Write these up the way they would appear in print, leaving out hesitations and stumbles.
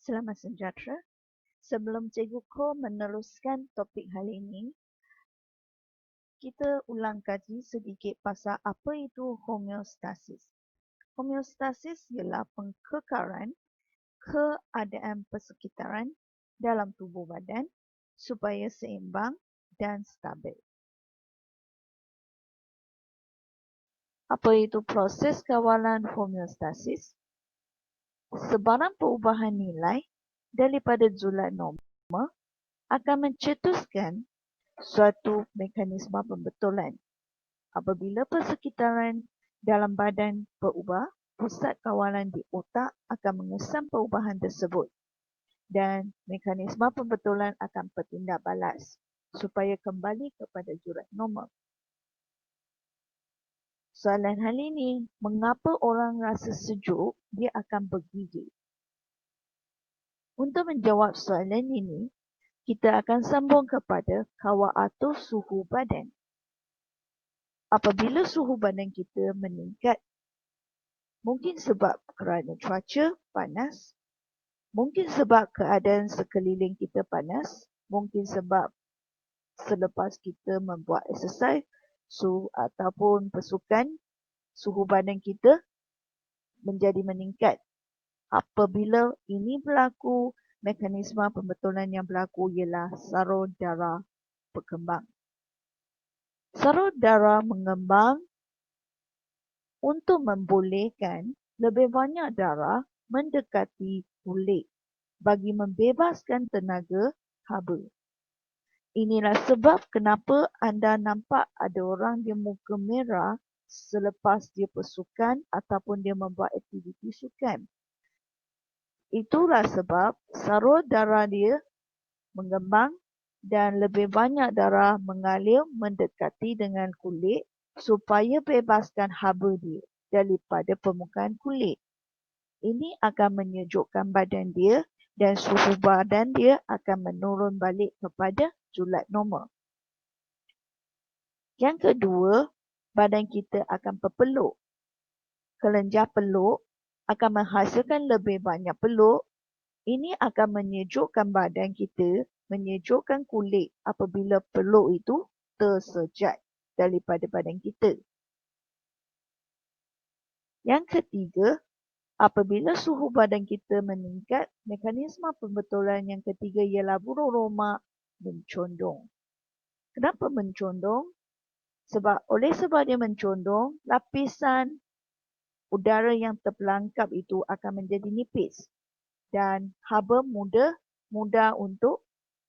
Selamat sejahtera. Sebelum Cikgu Ko meneruskan topik hari ini, kita ulang kaji sedikit pasal apa itu homeostasis. Homeostasis ialah pengkekaran keadaan persekitaran dalam tubuh badan supaya seimbang dan stabil. Apa itu proses kawalan homeostasis? Sebarang perubahan nilai daripada zula norma akan mencetuskan suatu mekanisme pembetulan. Apabila persekitaran dalam badan berubah, pusat kawalan di otak akan mengesan perubahan tersebut dan mekanisme pembetulan akan bertindak balas supaya kembali kepada jurat normal. Soalan hal ini, mengapa orang rasa sejuk, dia akan bergigil? Untuk menjawab soalan ini, kita akan sambung kepada kawal atur suhu badan. Apabila suhu badan kita meningkat, mungkin sebab kerana cuaca panas, mungkin sebab keadaan sekeliling kita panas, mungkin sebab selepas kita membuat exercise ataupun bersukan, suhu badan kita menjadi meningkat. Apabila ini berlaku, mekanisme pembetulan yang berlaku ialah saraf darah berkembang. Saraf darah mengembang untuk membolehkan lebih banyak darah mendekati kulit bagi membebaskan tenaga haba. Inilah sebab kenapa anda nampak ada orang dia muka merah selepas dia bersukan ataupun dia membuat aktiviti sukan. Itulah sebab saraf darah dia mengembang dan lebih banyak darah mengalir mendekati dengan kulit supaya bebaskan haba dia daripada permukaan kulit. Ini akan menyejukkan badan dia dan suhu badan dia akan menurun balik kepada julat normal. Yang kedua, badan kita akan berpeluk. Kelenjar peluk akan menghasilkan lebih banyak peluk. Ini akan menyejukkan badan kita, menyejukkan kulit apabila peluk itu tersejat daripada badan kita. Yang ketiga, apabila suhu badan kita meningkat, mekanisme pembetulan yang ketiga ialah burung roma mencondong. Kenapa mencondong? Oleh sebab dia mencondong, lapisan udara yang terperangkap itu akan menjadi nipis dan haba mudah untuk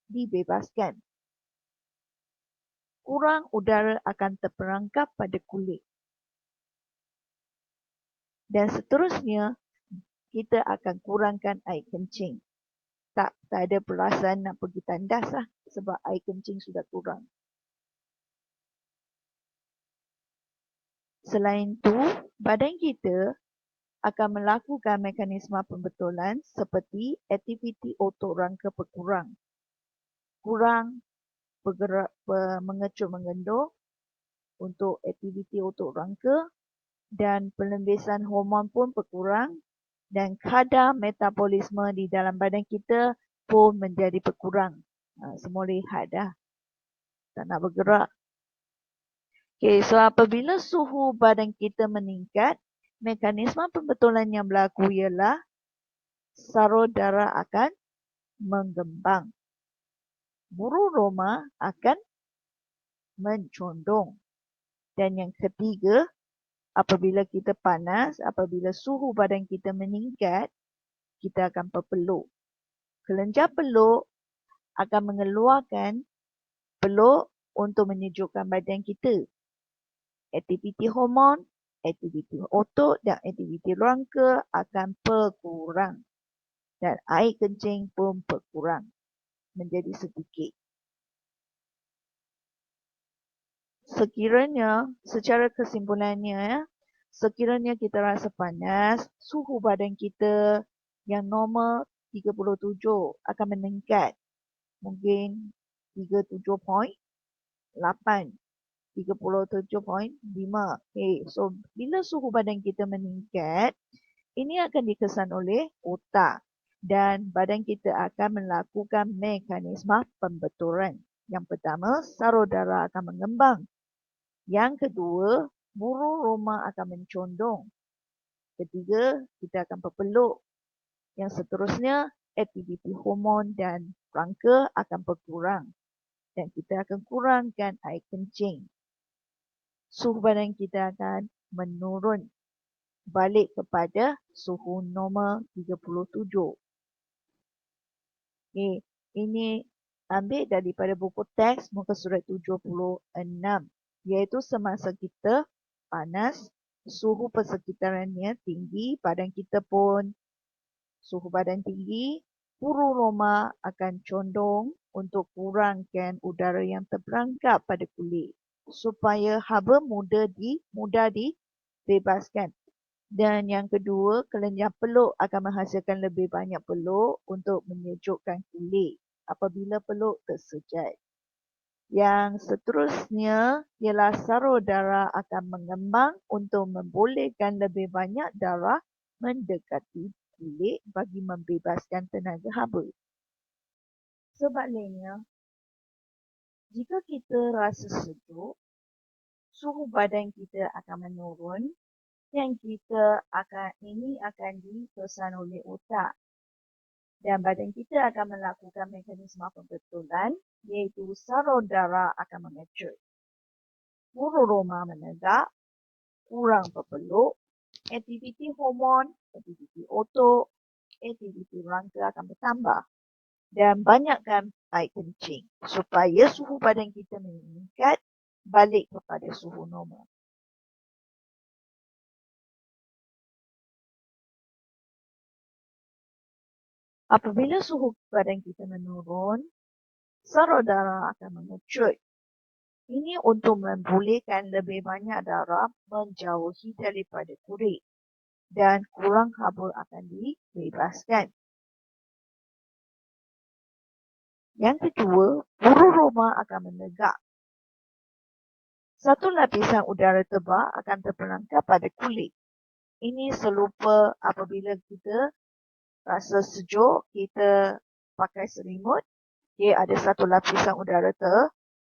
dibebaskan. Kurang udara akan terperangkap pada kulit. Dan seterusnya, kita akan kurangkan air kencing. Tak ada perasaan nak pergi tandas lah sebab air kencing sudah kurang. Selain itu, badan kita akan melakukan mekanisme pembetulan seperti aktiviti otot rangka berkurang. Kurang bergerak mengecut mengendur untuk aktiviti otot rangka dan pelembasan hormon pun berkurang dan kadar metabolisme di dalam badan kita pun menjadi berkurang. Semua rehat dah. Tak nak bergerak. Okay, so apabila suhu badan kita meningkat, mekanisme pembetulan yang berlaku ialah saraf darah akan menggembang. Burung roma akan mencondong. Dan yang ketiga, apabila kita panas, apabila suhu badan kita meningkat, kita akan berpeluk. Kelenjar peluk akan mengeluarkan peluk untuk menyejukkan badan kita. Aktiviti hormon, aktiviti otot dan aktiviti rangka akan berkurang. Dan air kencing pun berkurang. Menjadi sedikit. Secara kesimpulannya, sekiranya kita rasa panas, suhu badan kita yang normal 37 akan meningkat. Mungkin 37.8. 37.5. Okay, so bila suhu badan kita meningkat, ini akan dikesan oleh otak dan badan kita akan melakukan mekanisme pembetulan. Yang pertama, saraf darah akan mengembang. Yang kedua, bulu roma akan mencondong. Ketiga, kita akan berpeluk. Yang seterusnya, aktiviti hormon dan rangka akan berkurang. Dan kita akan kurangkan air kencing. Suhu badan kita akan menurun balik kepada suhu normal 37. Okay. Ini ambil daripada buku teks muka surat 76, iaitu semasa kita panas, suhu persekitarannya tinggi, badan kita pun suhu badan tinggi, bulu roma akan condong untuk kurangkan udara yang terperangkap pada kulit supaya haba mudah dibebaskan. Dan yang kedua, kelenjar peluk akan menghasilkan lebih banyak peluk untuk menyejukkan kulit apabila peluk tersejat. Yang seterusnya ialah saraf darah akan mengembang untuk membolehkan lebih banyak darah mendekati kulit bagi membebaskan tenaga haba. Sebaliknya, jika kita rasa sejuk, suhu badan kita akan menurun. Yang ini akan dikesan oleh otak. Dan badan kita akan melakukan mekanisme pembetulan, iaitu saraf darah akan mengecut. Bulu roma menegak, kurang berpeluk, aktiviti hormon, aktiviti otot, aktiviti rangka akan bertambah. Dan banyakkan air kencing supaya suhu badan kita meningkat balik kepada suhu normal. Apabila suhu badan kita menurun, saraf darah akan mengecut. Ini untuk membolehkan lebih banyak darah menjauhi daripada kulit dan kurang haba akan dibebaskan. Yang kedua, bulu roma akan menegak. Satu lapisan udara tebal akan terperangkap pada kulit. Ini serupa apabila kita rasa sejuk, kita pakai selimut, ada satu lapisan udara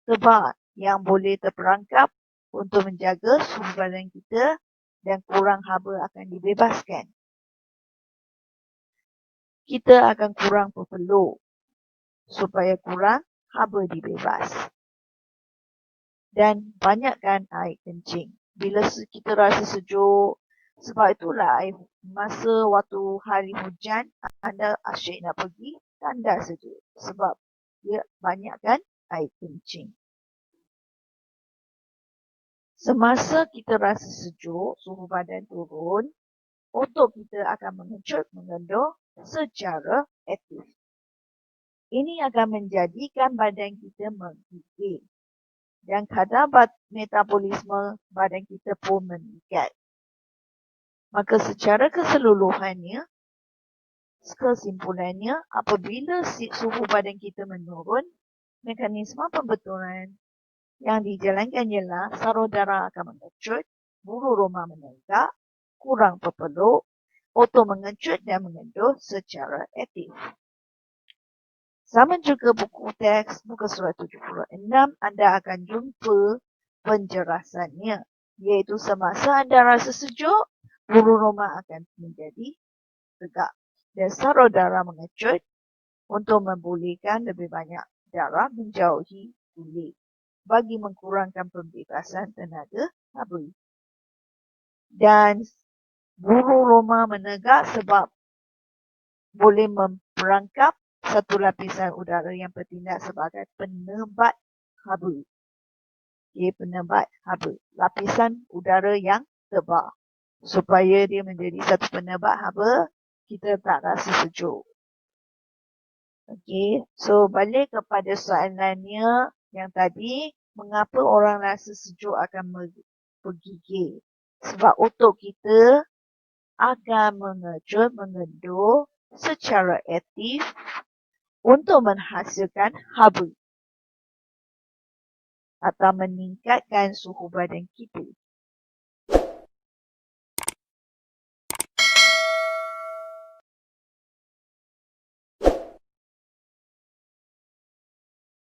tebal yang boleh terperangkap untuk menjaga suhu badan kita dan kurang haba akan dibebaskan. Kita akan kurang berpeluk supaya kurang haba dibebas. Dan banyakkan air kencing. Bila kita rasa sejuk, sebab itulah masa waktu hari hujan, anda asyik nak pergi tandas saja. Sebab dia banyakkan air kencing. Semasa kita rasa sejuk, suhu badan turun, otot kita akan mengecut mengendor secara aktif. Ini akan menjadikan badan kita menggigil. Dan kadar metabolisme badan kita pun meningkat. Maka secara kesimpulannya, apabila suhu badan kita menurun, mekanisme pembetulan yang dijalankan ialah saraf darah akan mengecut, bulu roma menegak, kurang berpeluk, otot mengecut dan mengendor secara aktif. Sama juga buku teks muka surat 76, anda akan jumpa penjelasannya, iaitu semasa anda rasa sejuk, bulu roma akan menjadi tegak dan saraf darah mengecut untuk membolehkan lebih banyak darah menjauhi kulit bagi mengkurangkan pembebasan tenaga haba. Dan bulu roma menegak sebab boleh memperangkap satu lapisan udara yang bertindak sebagai penebat haba. Penebat haba. Lapisan udara yang tebal. Supaya dia menjadi satu penebat haba, kita tak rasa sejuk. Okey, so balik kepada soalannya yang tadi, mengapa orang rasa sejuk akan bergigil? Sebab otot kita akan mengendor secara aktif untuk menghasilkan haba atau meningkatkan suhu badan kita.